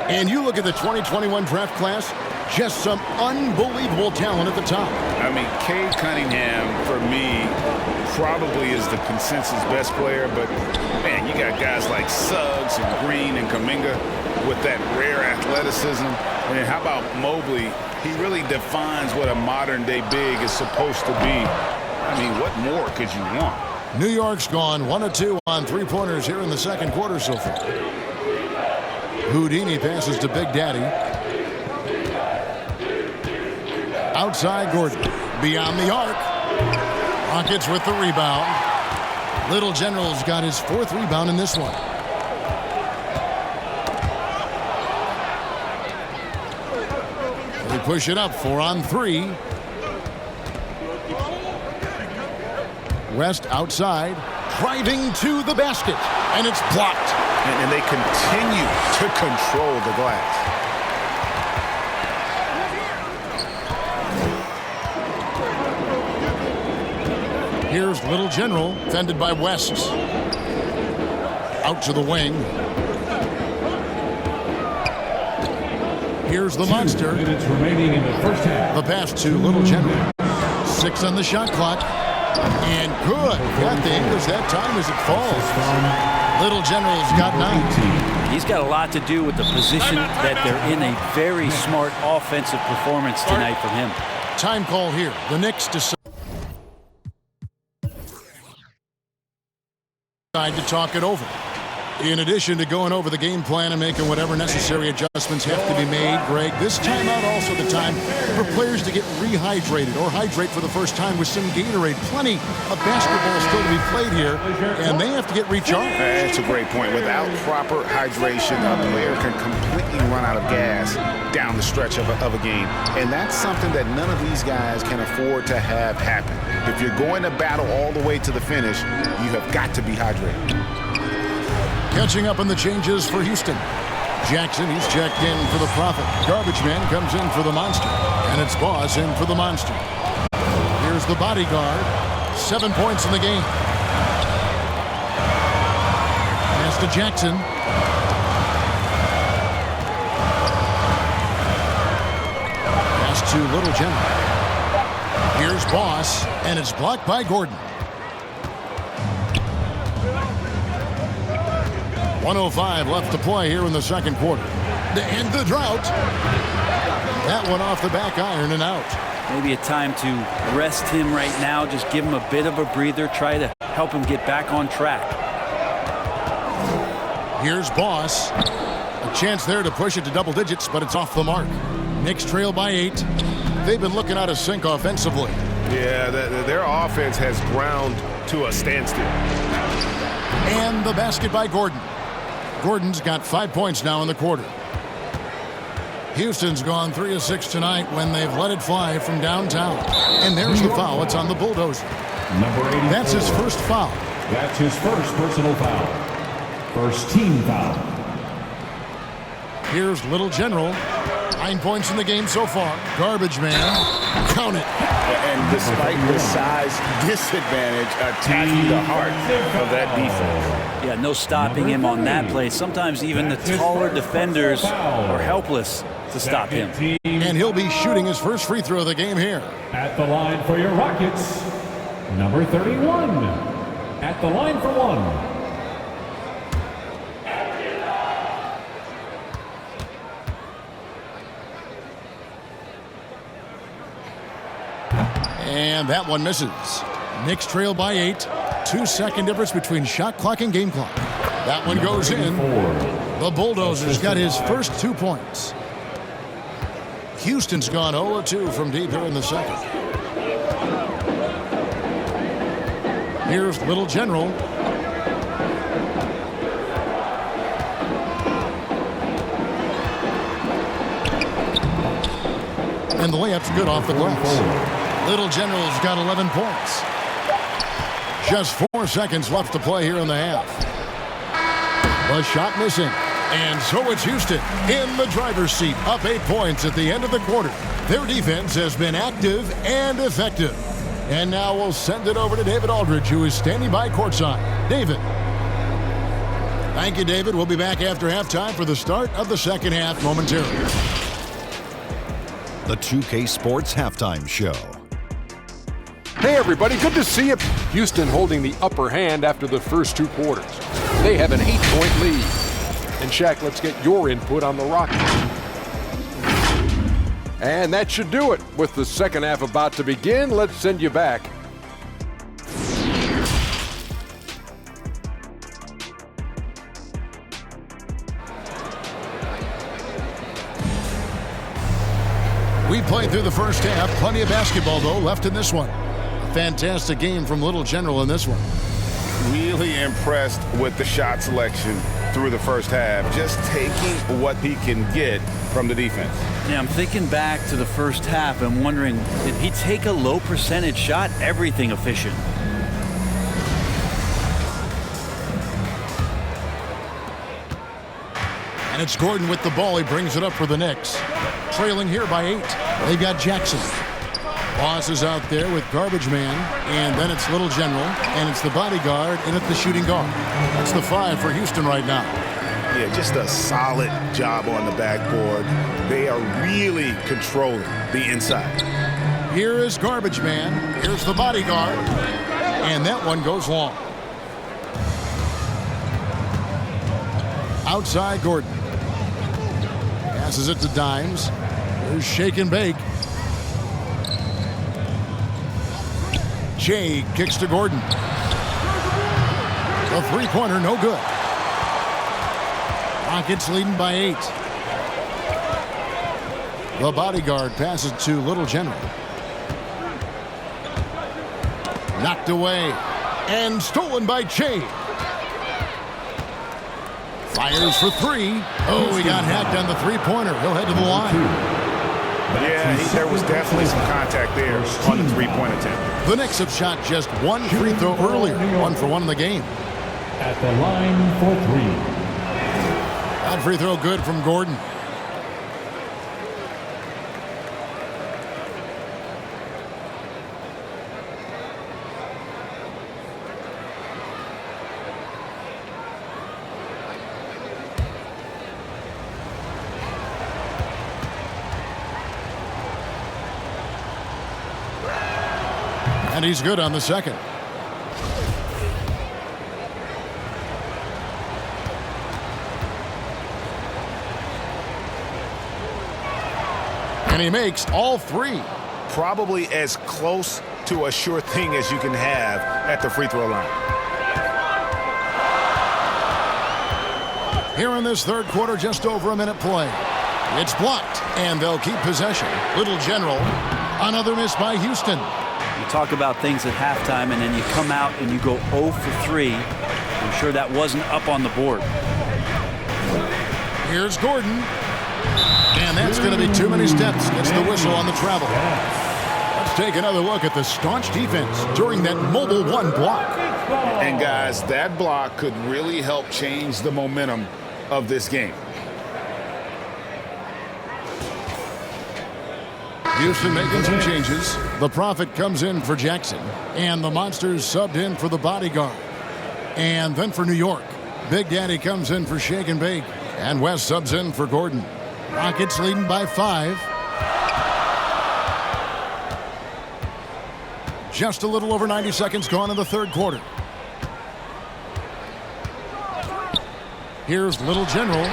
And you look at the 2021 draft class, just some unbelievable talent at the top. I mean, Cade Cunningham, for me, probably is the consensus best player. But, man, you got guys like Suggs and Green and Kuminga with that rare athleticism. And then how about Mobley? He really defines what a modern-day big is supposed to be. I mean, what more could you want? New York's gone 1 of 2 on three-pointers here in the second quarter so far. Houdini passes to Big Daddy. Outside Gordon. Beyond the arc. Rockets with the rebound. Little General's got his 4th rebound in this one. They push it up 4 on 3. West outside. Driving to the basket. And it's blocked. And they continue to control the glass. Here's Little General, fended by West. Out to the wing. Here's the monster. 2 minutes remaining in the first half. The pass to Little General. 6 on the shot clock. And good. Got the English that time as it falls. Little General's got 9. He's got a lot to do with the position that they're in. A very smart offensive performance tonight from him. Time call here. The Knicks decide to talk it over. In addition to going over the game plan and making whatever necessary adjustments have to be made, Greg, this timeout also the time for players to get rehydrated or hydrate for the first time with some Gatorade. Plenty of basketball still to be played here, and they have to get recharged. That's a great point. Without proper hydration, a player can completely run out of gas down the stretch of a game. And that's something that none of these guys can afford to have happen. If you're going to battle all the way to the finish, you have got to be hydrated. Catching up on the changes for Houston. Jackson, he's checked in for the Prophet. Garbage Man comes in for the Monster. And it's Boss in for the Monster. Here's the bodyguard. 7 points in the game. Pass to Jackson. Pass to Little General. Here's Boss, and it's blocked by Gordon. 1:05 left to play here in the second quarter. To end the drought. That one off the back iron and out. Maybe a time to rest him right now. Just give him a bit of a breather. Try to help him get back on track. Here's Boss. A chance there to push it to double digits, but it's off the mark. Knicks trail by 8. They've been looking out of sync offensively. Yeah, their offense has ground to a standstill. And the basket by Gordon. Gordon's got 5 points now in the quarter. Houston's gone 3 of 6 tonight when they've let it fly from downtown. And there's the foul. It's on the Bulldozer. Number 84. That's his first foul. That's his first personal foul. First team foul. Here's Little General. 9 points in the game so far. Garbage Man. Count it. And despite the size disadvantage, attacking the heart of that defense. Yeah, no stopping him on that play. Sometimes even the taller defenders are helpless to stop him. And he'll be shooting his first free throw of the game here. At the line for your Rockets, number 31. At the line for one. And that one misses. Knicks trail by 8. 2-second difference between shot clock and game clock. That one goes in. The Bulldozer's got his first 2 points. Houston's gone 0-2 from deep here in the second. Here's Little General. And the layup's good off the glass. Little General's got 11 points. Just 4 seconds left to play here in the half. The shot missing. And so it's Houston in the driver's seat, up 8 points at the end of the quarter. Their defense has been active and effective. And now we'll send it over to David Aldridge, who is standing by courtside. David. Thank you, David. We'll be back after halftime for the start of the second half momentarily. The 2K Sports Halftime Show. Hey, everybody. Good to see you. Houston holding the upper hand after the first 2 quarters. They have an 8-point lead. And, Shaq, let's get your input on the Rockets. And that should do it. With the second half about to begin, let's send you back. We played through the first half. Plenty of basketball, though, left in this one. A fantastic game from Little General in this one. Really impressed with the shot selection through the first half. Just taking what he can get from the defense. Yeah, I'm thinking back to the first half and wondering, did he take a low percentage shot? Everything efficient. And it's Gordon with the ball. He brings it up for the Knicks. Trailing here by 8. They've got Jackson. Boss is out there with Garbage Man. And then it's Little General. And it's the bodyguard in at the shooting guard. That's the 5 for Houston right now. Yeah, just a solid job on the backboard. They are really controlling the inside. Here is Garbage Man. Here's the bodyguard. And that one goes long. Outside Gordon. Passes it to Dimes. There's Shake and Bake. Jay kicks to Gordon. The three-pointer, no good. Rockets leading by 8. The bodyguard passes to Little General. Knocked away. And stolen by Jay. Fires for 3. Oh, he got hacked on the three-pointer. He'll head to the line. Yeah, there was definitely some contact there on the three-point attempt. The Knicks have shot just one free throw earlier. 1 for 1 in the game. At the line for 3. That free throw good from Gordon. And he's good on the second. And he makes all 3. Probably as close to a sure thing as you can have at the free throw line. Here in this third quarter, just over a minute play. It's blocked, and they'll keep possession. Little General, another miss by Houston. You talk about things at halftime, and then you come out and you go 0 for 3. I'm sure that wasn't up on the board. Here's Gordon. And that's going to be too many steps. Gets the whistle on the travel. Let's take another look at the staunch defense during that mobile 1 block. And guys, that block could really help change the momentum of this game. Houston making some changes. The Prophet comes in for Jackson. And the Monsters subbed in for the bodyguard. And then for New York, Big Daddy comes in for Shake and Bake. And West subs in for Gordon. Rockets leading by 5. Just a little over 90 seconds gone in the third quarter. Here's Little General.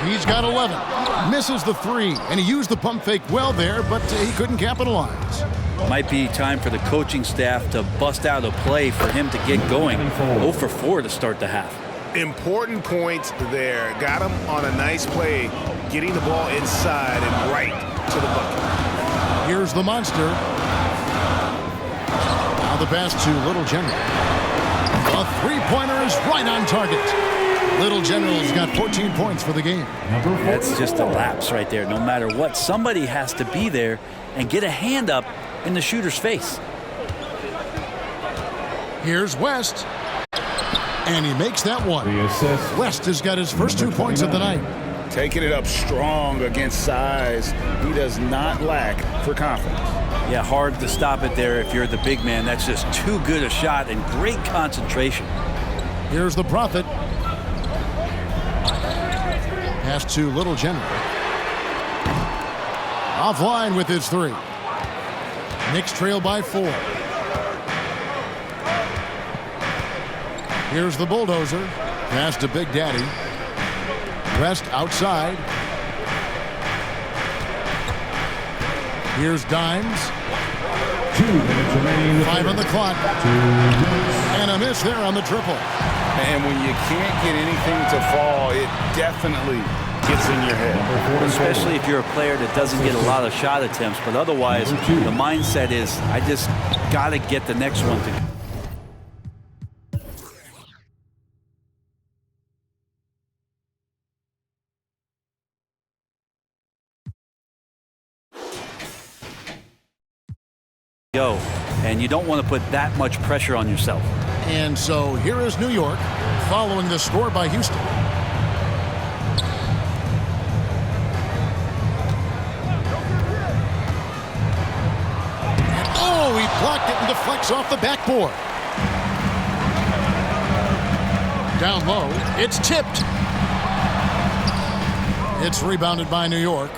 He's got 11. Misses the 3, and he used the pump fake well there, but he couldn't capitalize. Might be time for the coaching staff to bust out a play for him to get going. 0 for 4 to start the half. Important points there. Got him on a nice play, getting the ball inside and right to the bucket. Here's the Monster. Now the pass to Little General. A three-pointer is right on target. Little General's got 14 points for the game. That's just a lapse right there. No matter what, somebody has to be there and get a hand up in the shooter's face. Here's West. And he makes that one. West has got his first 2 points of the night. Taking it up strong against size. He does not lack for confidence. Yeah, hard to stop it there if you're the big man. That's just too good a shot and great concentration. Here's the Prophet. Pass to Little General. Offline with his 3. Knicks trail by 4. Here's the Bulldozer. Pass to Big Daddy. West outside. Here's Dimes. 2 minutes remaining. 5 on the clock. And a miss there on the triple. And when you can't get anything to fall, it definitely gets in your head. Especially if you're a player that doesn't get a lot of shot attempts, but otherwise the mindset is, I just got to get the next one to go, and you don't want to put that much pressure on yourself. And so here is New York following the score by Houston. And oh, he blocked it and deflects off the backboard. Down low, it's tipped. It's rebounded by New York.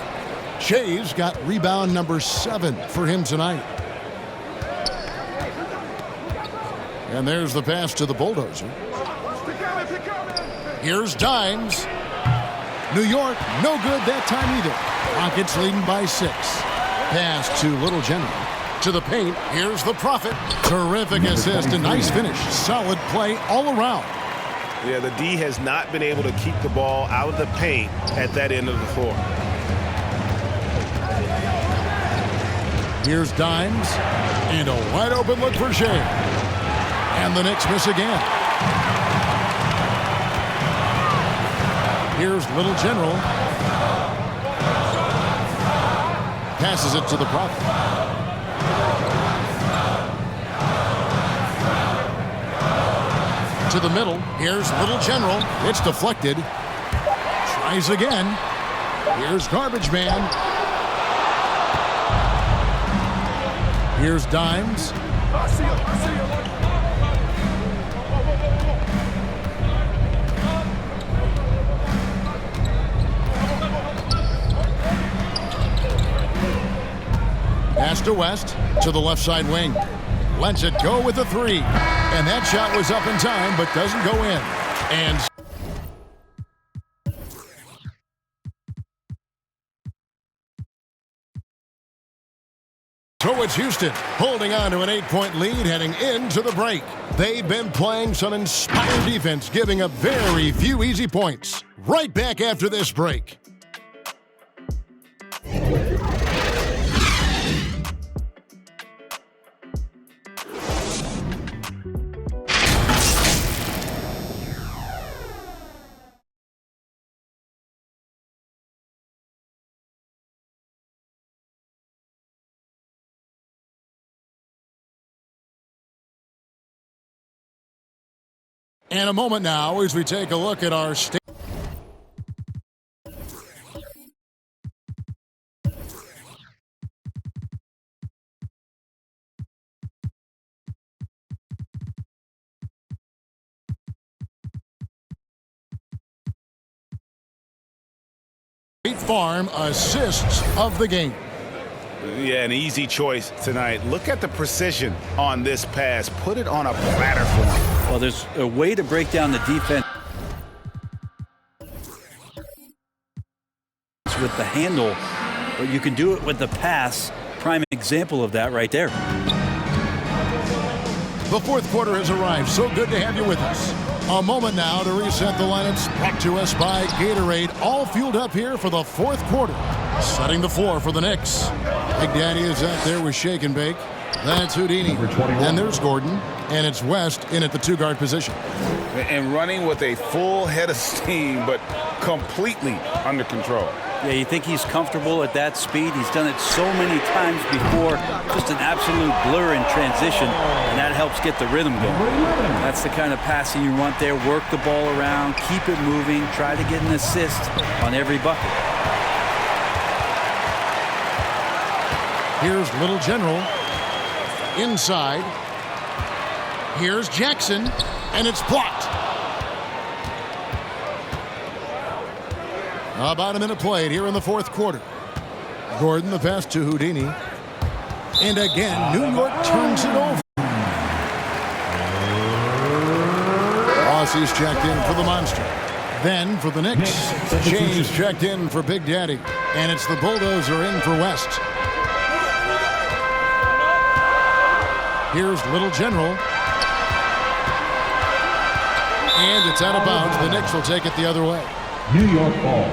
Shay's got rebound number 7 for him tonight. And there's the pass to the Bulldozer. Here's Dimes. New York, no good that time either. Rockets leading by 6. Pass to Little General. To the paint, here's the Prophet. Terrific assist, a nice finish. Solid play all around. Yeah, the D has not been able to keep the ball out of the paint at that end of the floor. Here's Dimes. And a wide open look for Shea. And the Knicks miss again. Here's Little General. Passes it to the Prophet. To the middle. Here's Little General. It's deflected. Tries again. Here's Garbage Man. Here's Dimes. Pass to West, to the left side wing. Lets it go with a 3. And that shot was up in time, but doesn't go in. And so it's Houston holding on to an 8-point lead heading into the break. They've been playing some inspired defense, giving up very few easy points. Right back after this break. And a moment now as we take a look at our state. State Farm assists of the game. Yeah, an easy choice tonight. Look at the precision on this pass. Put it on a platter for him. Well, there's a way to break down the defense with the handle, but you can do it with the pass. Prime example of that right there. The fourth quarter has arrived. So good to have you with us. A moment now to reset the lineups. Brought to us by Gatorade. All fueled up here for the fourth quarter. Setting the floor for the Knicks. Big Daddy is out there with Shake and Bake. That's Houdini. And there's Gordon. And it's West in at the 2-guard position. And running with a full head of steam, but completely under control. Yeah, you think he's comfortable at that speed? He's done it so many times before. Just an absolute blur in transition, and that helps get the rhythm going. That's the kind of passing you want there. Work the ball around, keep it moving, try to get an assist on every bucket. Here's Little General. Inside. Here's Jackson, and it's blocked. About a minute played here in the fourth quarter. Gordon, the pass to Houdini. And again, New York turns it over. Rossi's checked in for the Monster. Then for the Knicks, James checked in for Big Daddy. And it's the Bulldozer in for West. Here's Little General. And it's out of bounds. The Knicks will take it the other way. New York ball.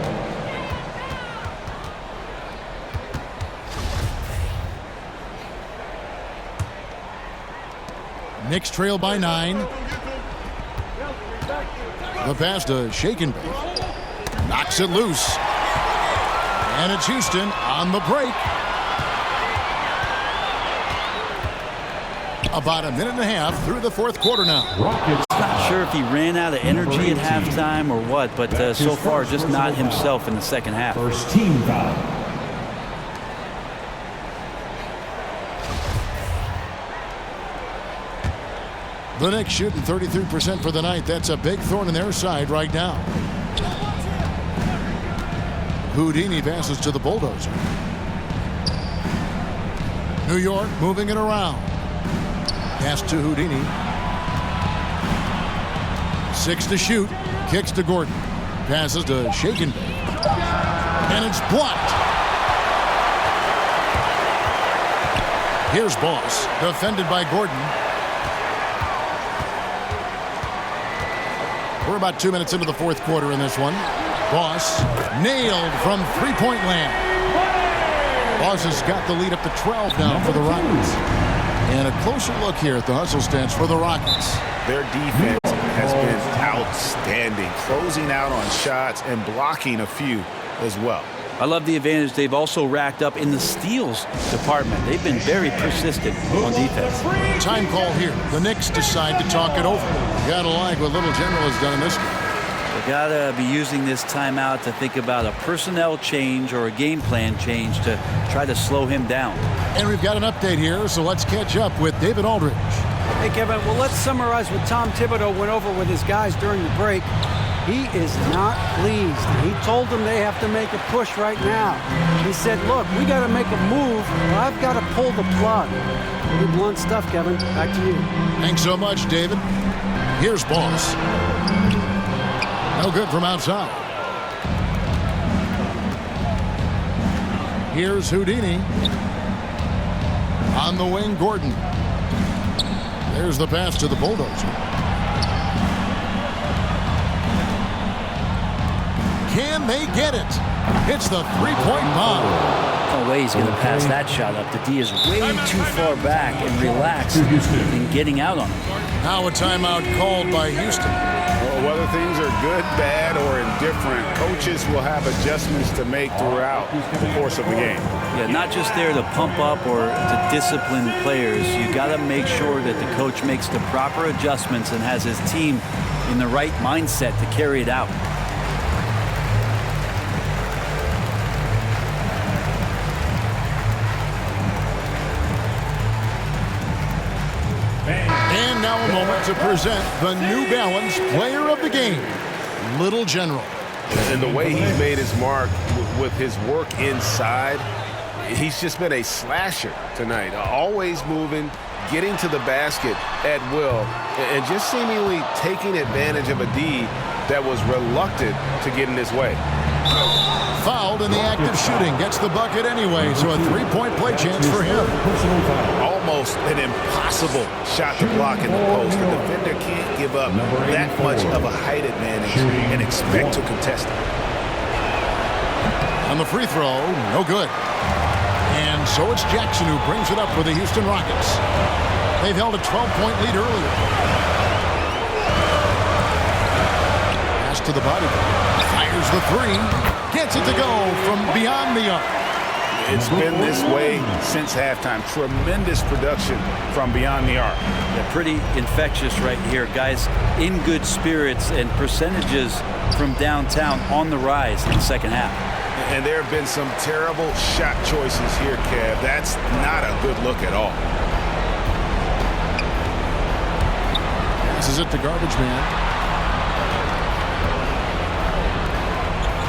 Knicks trail by 9. The pass to Shaken Bay. Knocks it loose. And it's Houston on the break. About a minute and a half through the fourth quarter now. Not sure if he ran out of energy at halftime or what, but so far just not himself in the second half. First team foul. The Knicks shooting 33% for the night. That's a big thorn in their side right now. Houdini passes to the Bulldozer. New York moving it around. Pass to Houdini. 6 to shoot. Kicks to Gordon. Passes to Shaken Bay. And it's blocked. Here's Boss. Defended by Gordon. We're about 2 minutes into the fourth quarter in this one. Boss nailed from three-point land. Boss has got the lead up to 12 now for the Rockets. And a closer look here at the hustle stats for the Rockets. Their defense has been outstanding, closing out on shots and blocking a few as well. I love the advantage they've also racked up in the steals department. They've been very persistent on defense. Time call here. The Knicks decide to talk it over. You gotta like what Little General has done in this game. They gotta be using this timeout to think about a personnel change or a game plan change to try to slow him down. And we've got an update here, so let's catch up with David Aldridge. Hey, Kevin, well, let's summarize what Tom Thibodeau went over with his guys during the break. He is not pleased. He told them they have to make a push right now. He said, look, we got to make a move, or I've got to pull the plug. Pretty blunt stuff, Kevin. Back to you. Thanks so much, David. Here's Boss. No good from outside. Here's Houdini. On the wing, Gordon. There's the pass to the Bulldozer. Can they get it? It's the three-point bomb. No way he's going to pass that shot up. The D is way too far back and relaxed in getting out on him. Now a timeout called by Houston. Well, whether things are good, bad, or indifferent, coaches will have adjustments to make throughout the course of the game. Yeah, not just there to pump up or to discipline players. You got to make sure that the coach makes the proper adjustments and has his team in the right mindset to carry it out. And now a moment to present the New Balance Player of the Game, Little General. And the way he's made his mark with his work inside, he's just been a slasher tonight. Always moving, getting to the basket at will, and just seemingly taking advantage of a D that was reluctant to get in his way. Fouled in the act of shooting. Gets the bucket anyway, so a three-point play chance for him. Almost an impossible shot to block in the post. The defender can't give up that much of a height advantage and expect to contest it. On the free throw, no good. And so it's Jackson who brings it up for the Houston Rockets. They've held a 12-point lead earlier. Pass to the body. Fires the three. Gets it to go from beyond the arc. It's been this way since halftime. Tremendous production from beyond the arc. Yeah, pretty infectious right here. Guys in good spirits and percentages from downtown on the rise in the second half. And there have been some terrible shot choices here, Kev. That's not a good look at all. This is it to garbage man.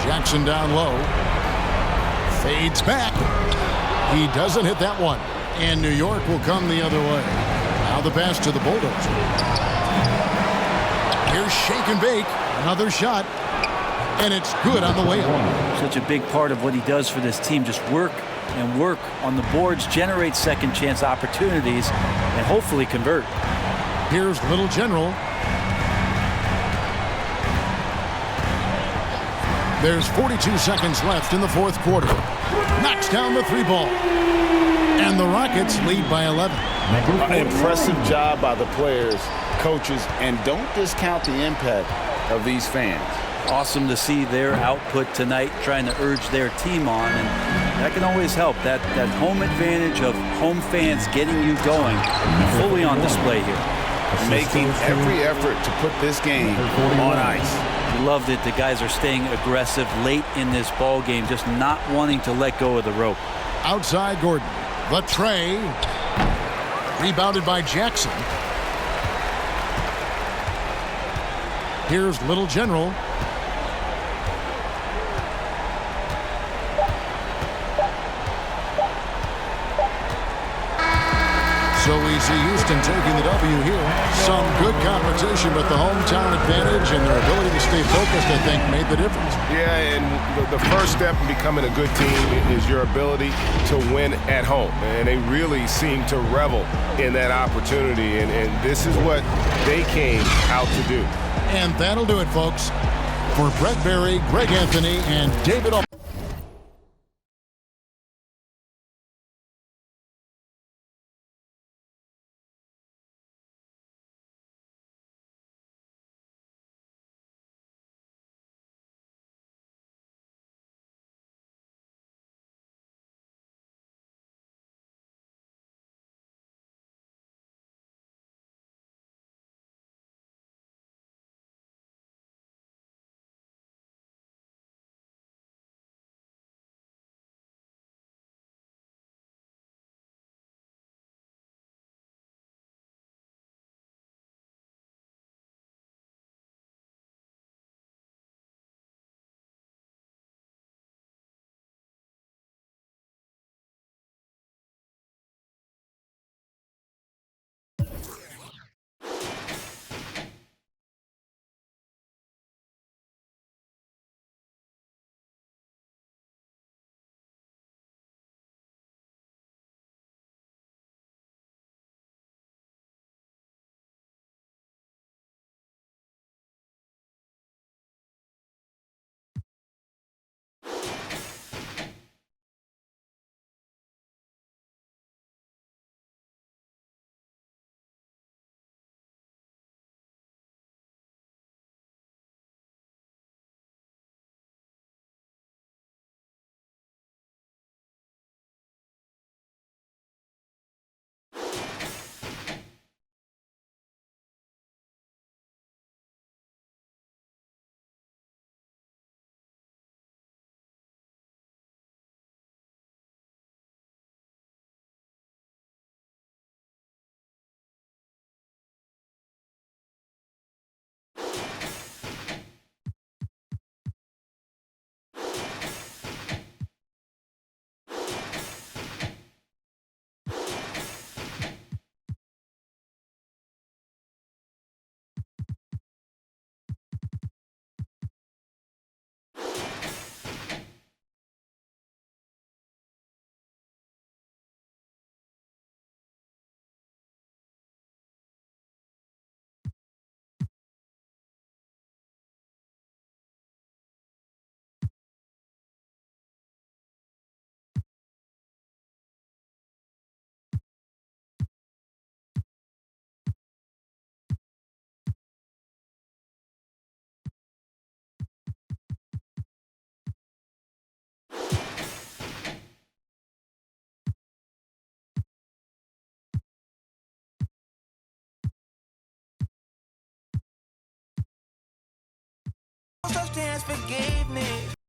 Jackson down low. Fades back. He doesn't hit that one. And New York will come the other way. Now the pass to the Bulldozer. Here's shake and bake. Another shot. And it's good on the way up. Such a big part of what he does for this team. Just work and work on the boards, generate second chance opportunities, and hopefully convert. Here's Little General. There's 42 seconds left in the fourth quarter. Knocks down the three ball. And the Rockets lead by 11. Impressive job by the players, coaches, and don't discount the impact of these fans. Awesome to see their output tonight, trying to urge their team on, and that can always help. That home advantage of home fans getting you going, fully on display here. Making every effort to put this game on ice. Love that the guys are staying aggressive late in this ball game, just not wanting to let go of the rope. Outside Gordon. The tray. Rebounded by Jackson. Here's Little General. So we see Houston taking the W here. Some good competition, but the hometown advantage and their ability to stay focused, I think, made the difference. Yeah, and the first step in becoming a good team is your ability to win at home. And they really seem to revel in that opportunity, and this is what they came out to do. And that'll do it, folks. For Brett Berry, Greg Anthony, and David Stands forgiveness.